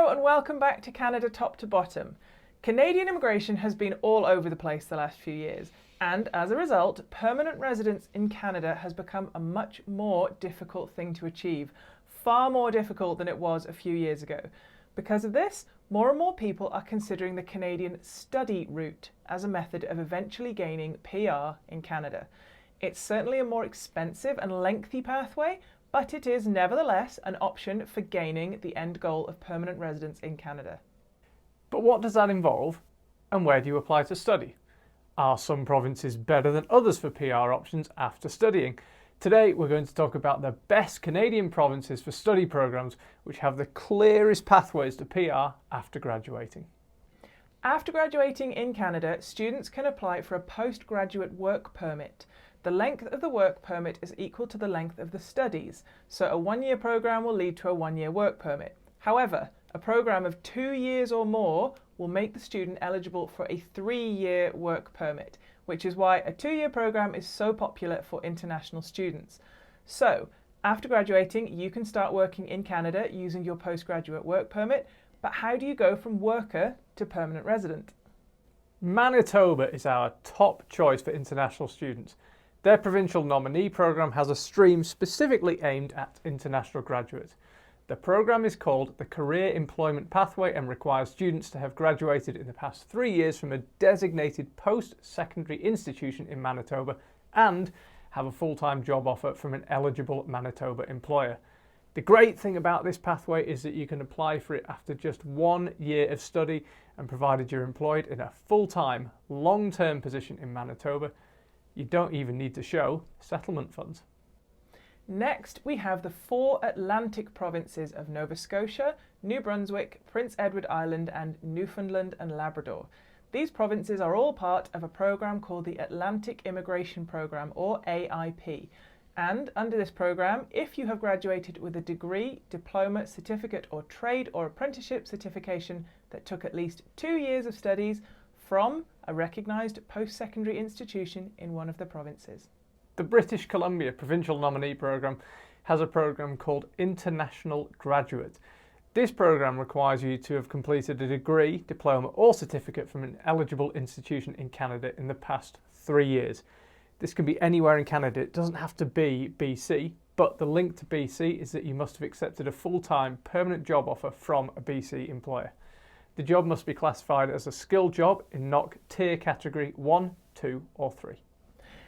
Hello and welcome back to Canada Top to Bottom. Canadian immigration has been all over the place the last few years, and as a result, permanent residence in Canada has become a much more difficult thing to achieve, far more difficult than it was a few years ago. Because of this, more and more people are considering the Canadian study route as a method of eventually gaining PR in Canada. It's certainly a more expensive and lengthy pathway, but it is nevertheless an option for gaining the end goal of permanent residence in Canada. But what does that involve, and where do you apply to study? Are some provinces better than others for PR options after studying? Today we're going to talk about the best Canadian provinces for study programs which have the clearest pathways to PR after graduating. After graduating in Canada, students can apply for a postgraduate work permit. The length of the work permit is equal to the length of the studies, so a one-year program will lead to a one-year work permit. However, a program of 2 years or more will make the student eligible for a 3-year work permit, which is why a 2-year program is so popular for international students. So, after graduating, you can start working in Canada using your postgraduate work permit, but how do you go from worker to permanent resident? Manitoba is our top choice for international students. Their provincial nominee program has a stream specifically aimed at international graduates. The program is called the Career Employment Pathway and requires students to have graduated in the past 3 years from a designated post-secondary institution in Manitoba and have a full-time job offer from an eligible Manitoba employer. The great thing about this pathway is that you can apply for it after just 1 year of study, and provided you're employed in a full-time, long-term position in Manitoba, you don't even need to show settlement funds. Next, we have the 4 Atlantic provinces of Nova Scotia, New Brunswick, Prince Edward Island and Newfoundland and Labrador. These provinces are all part of a program called the Atlantic Immigration Program, or AIP. And under this program, if you have graduated with a degree, diploma, certificate or trade or apprenticeship certification that took at least 2 years of studies from a recognised post-secondary institution in one of the provinces. The British Columbia Provincial Nominee Programme has a programme called International Graduate. This programme requires you to have completed a degree, diploma or certificate from an eligible institution in Canada in the past 3 years. This can be anywhere in Canada, it doesn't have to be BC, but the link to BC is that you must have accepted a full-time permanent job offer from a BC employer. The job must be classified as a skilled job in NOC tier category 1, 2 or 3.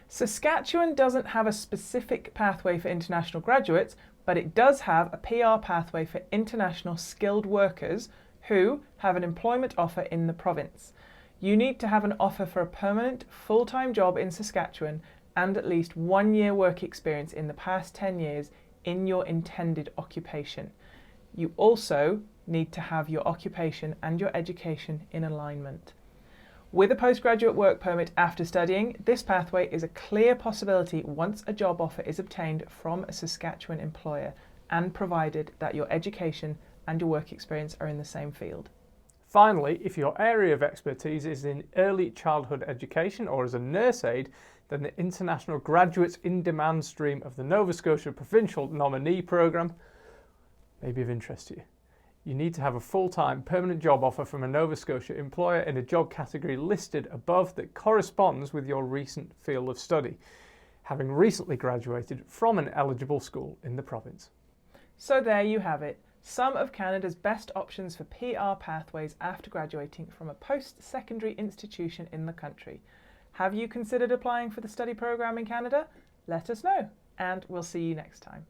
Saskatchewan doesn't have a specific pathway for international graduates, but it does have a PR pathway for international skilled workers who have an employment offer in the province. You need to have an offer for a permanent, full-time job in Saskatchewan and at least 1 year work experience in the past 10 years in your intended occupation. You also need to have your occupation and your education in alignment. With a postgraduate work permit after studying, this pathway is a clear possibility once a job offer is obtained from a Saskatchewan employer and provided that your education and your work experience are in the same field. Finally, if your area of expertise is in early childhood education or as a nurse aide, then the International Graduates in Demand stream of the Nova Scotia Provincial Nominee Programme may be of interest to you. You need to have a full-time permanent job offer from a Nova Scotia employer in a job category listed above that corresponds with your recent field of study, having recently graduated from an eligible school in the province. So there you have it, some of Canada's best options for PR pathways after graduating from a post-secondary institution in the country. Have you considered applying for the study program in Canada? Let us know, and we'll see you next time.